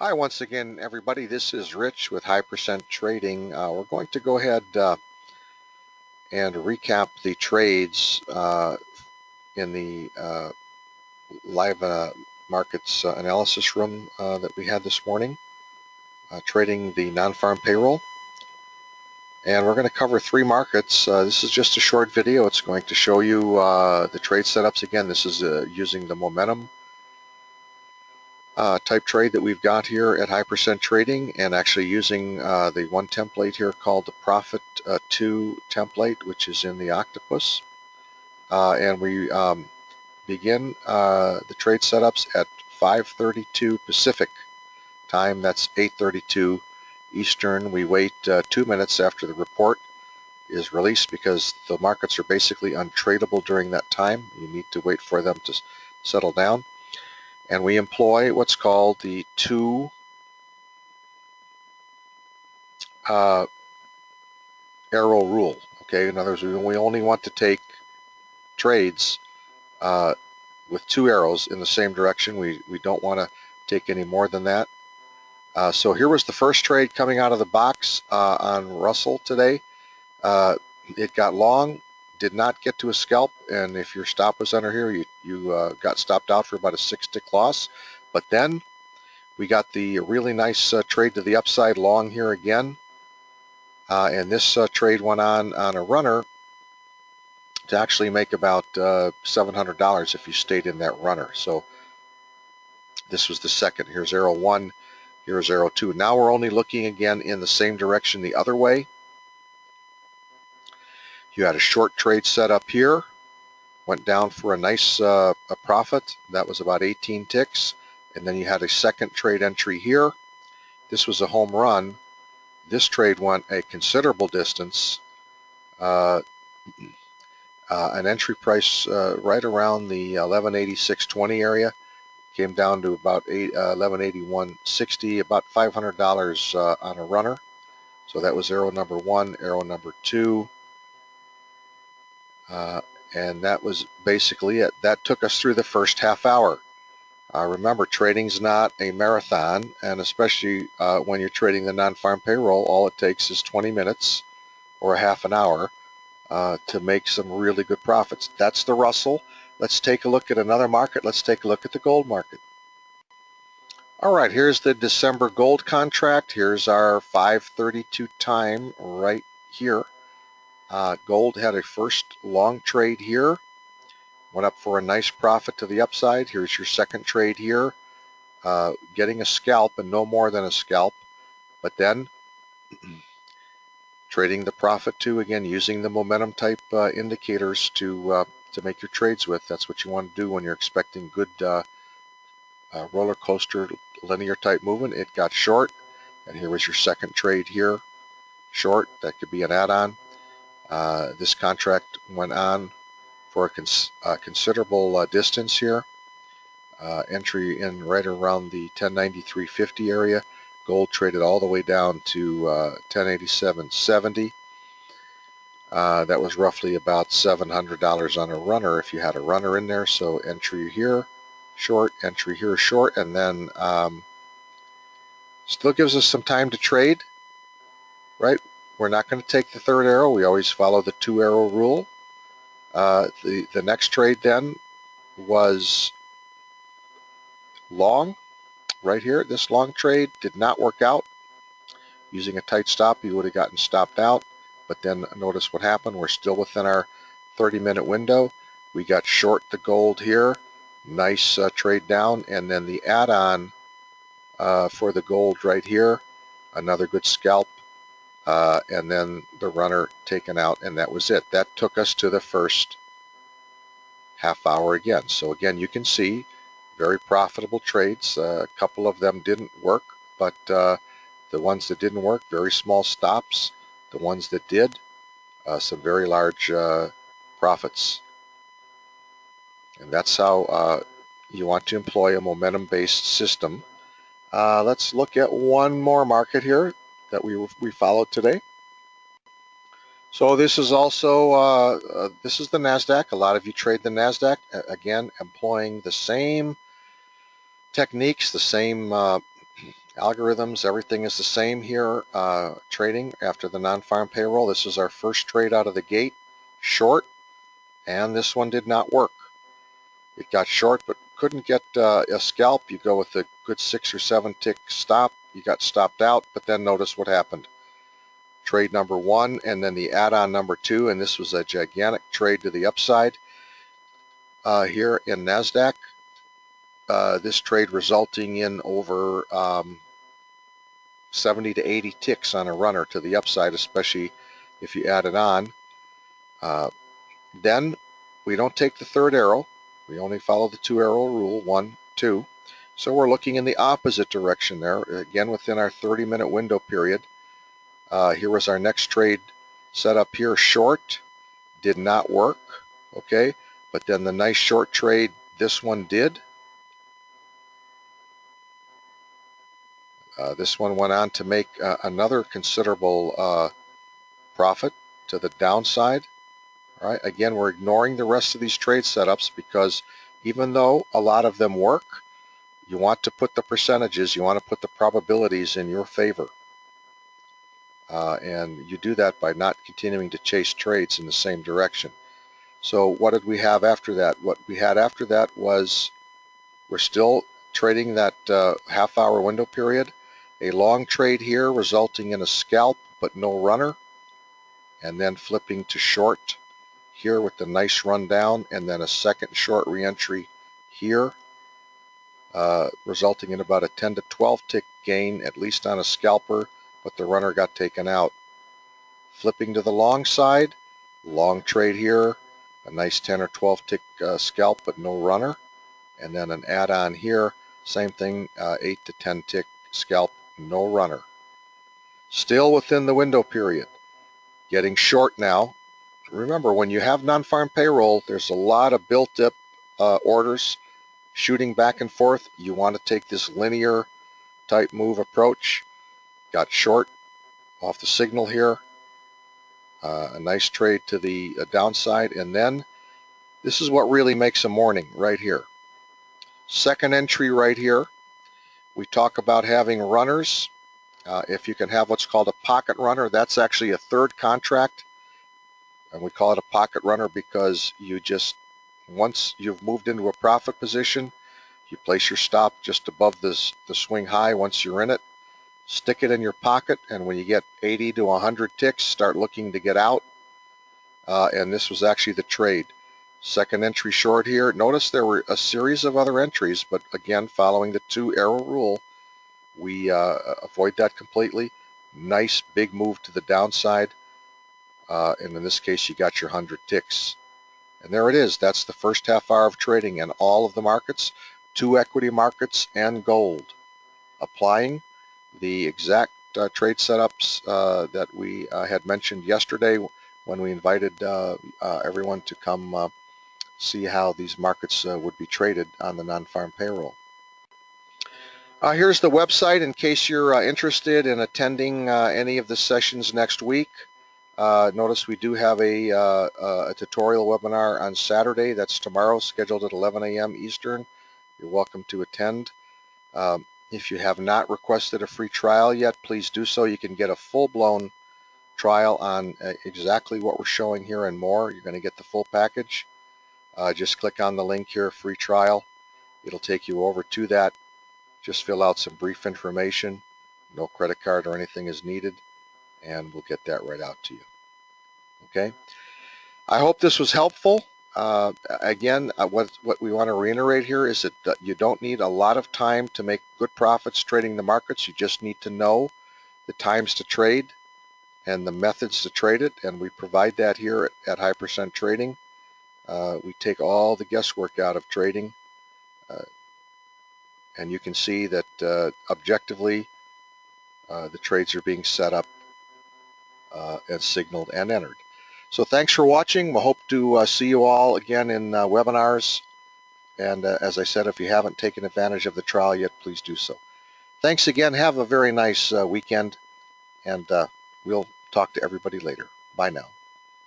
Hi once again, everybody. This is Rich with High Percent Trading. We're going to go ahead and recap the trades in the live markets analysis room that we had this morning, trading the non-farm payroll. And we're going to cover three markets. This is just a short video. It's going to show you the trade setups. Again, this is using the momentum type trade that we've got here at High Percent Trading, and actually using the one template here called the Profit 2 template, which is in the Octopus. And we begin the trade setups at 5:32 Pacific time. That's 8:32 Eastern. We wait 2 minutes after the report is released because the markets are basically untradeable during that time. You need to wait for them to settle down. And we employ what's called the two arrow rule. Okay, in other words, we only want to take trades with two arrows in the same direction. We don't want to take any more than that. So here was the first trade coming out of the box on Russell today. It got long, did not get to a scalp, and if your stop was under here, you got stopped out for about a 6-tick loss. But then we got the really nice trade to the upside long here again. And this trade went on a runner to actually make about $700 if you stayed in that runner. So this was the second. Here's arrow 1, here's arrow 2. Now we're only looking again in the same direction the other way. You had a short trade set up here, went down for a nice a profit. That was about 18 ticks. And then you had a second trade entry here. This was a home run. This trade went a considerable distance. An entry price right around the 1186.20 area, came down to about 1181.60, about $500 on a runner. So that was arrow number 1, arrow number 2, and that was basically it. That took us through the first half hour. Remember, trading's not a marathon, and especially when you're trading the non-farm payroll, all it takes is 20 minutes or a half an hour to make some really good profits. That's the Russell. Let's take a look at another market. Let's take a look at the gold market. All right, here's the December gold contract. Here's our 5:32 time right here. Gold had a first long trade here. Went up for a nice profit to the upside. Here's your second trade here. Getting a scalp, and no more than a scalp. But then trading the profit to, again, using the momentum type indicators to make your trades with. That's what you want to do when you're expecting good roller coaster linear type movement. It got short, and here was your second trade here, short. That could be an add-on. This contract went on for a considerable distance here. Entry in right around the 1093.50 area. Gold traded all the way down to 1087.70. That was roughly about $700 on a runner if you had a runner in there. So entry here short, entry here short, and then still gives us some time to trade, right? We're not going to take the third arrow. We always follow the 2 arrow rule. The next trade then was long right here. This long trade did not work out. Using a tight stop, you would have gotten stopped out. But then notice what happened. We're still within our 30-minute window. We got short the gold here. Nice trade down. And then the add-on for the gold right here. Another good scalp. And then the runner taken out. And that was it. That took us to the first half hour again. So again, you can see very profitable trades. A couple of them didn't work, but the ones that didn't work, very small stops. The ones that did, some very large profits. And that's how you want to employ a momentum-based system. Let's look at one more market here that we followed today. So this is also this is the NASDAQ. A lot of you trade the NASDAQ. Again, employing the same techniques, the same algorithms, everything is the same here. Trading after the non-farm payroll. This is our first trade out of the gate, short, and this one did not work. It got short but couldn't get a scalp. You go with a good 6 or 7 tick stop. You got stopped out, but then notice what happened. Trade number 1 and then the add-on number 2, and this was a gigantic trade to the upside here in NASDAQ. This trade resulting in over 70 to 80 ticks on a runner to the upside, especially if you add it on. Then we don't take the third arrow. We only follow the 2-arrow rule, 1, 2. So we're looking in the opposite direction there, again within our 30-minute window period. Here was our next trade set up here, short, did not work, okay? But then the nice short trade, this one did. This one went on to make another considerable profit to the downside. All right, again, we're ignoring the rest of these trade setups because even though a lot of them work, you want to put the percentages, you want to put the probabilities in your favor. And you do that by not continuing to chase trades in the same direction. So what did we have after that? What we had after that was we're still trading that half-hour window period. A long trade here resulting in a scalp but no runner, and then flipping to short here with the nice run down, and then a second short reentry here, resulting in about a 10 to 12 tick gain, at least on a scalper, but the runner got taken out. Flipping to the long side, long trade here, a nice 10 or 12 tick scalp but no runner, and then an add-on here, same thing, 8 to 10 tick scalp, no runner. Still within the window period, getting short now. Remember, when you have non-farm payroll, there's a lot of built-up orders shooting back and forth. You want to take this linear type move approach. Got short off the signal here. A nice trade to the downside, and then this is what really makes a morning right here. Second entry right here. We talk about having runners. If you can have what's called a pocket runner, that's actually a third contract. And we call it a pocket runner because you just, once you've moved into a profit position, you place your stop just above the swing high once you're in it, stick it in your pocket, and when you get 80 to 100 ticks, start looking to get out. And this was actually the trade. Second entry short here. Notice there were a series of other entries, but again, following the 2-arrow rule, we avoid that completely. Nice big move to the downside. And in this case, you got your 100 ticks. And there it is. That's the first half hour of trading in all of the markets, 2 equity markets and gold. Applying the exact trade setups that we had mentioned yesterday when we invited everyone to come see how these markets would be traded on the non-farm payroll. Here's the website in case you're interested in attending any of the sessions next week. Notice we do have a tutorial webinar on Saturday. That's tomorrow, scheduled at 11 a.m. Eastern. You're welcome to attend. If you have not requested a free trial yet, please do so. You can get a full-blown trial on exactly what we're showing here and more. You're going to get the full package. Just click on the link here, free trial. It'll take you over to that. Just fill out some brief information. No credit card or anything is needed, and we'll get that right out to you. Okay? I hope this was helpful. Again, what we want to reiterate here is that you don't need a lot of time to make good profits trading the markets. You just need to know the times to trade and the methods to trade it, and we provide that here at High Percent Trading. We take all the guesswork out of trading, and you can see that objectively the trades are being set up and signaled and entered. So thanks for watching. We hope to see you all again in webinars. And as I said, if you haven't taken advantage of the trial yet, please do so. Thanks again. Have a very nice weekend, and we'll talk to everybody later. Bye now.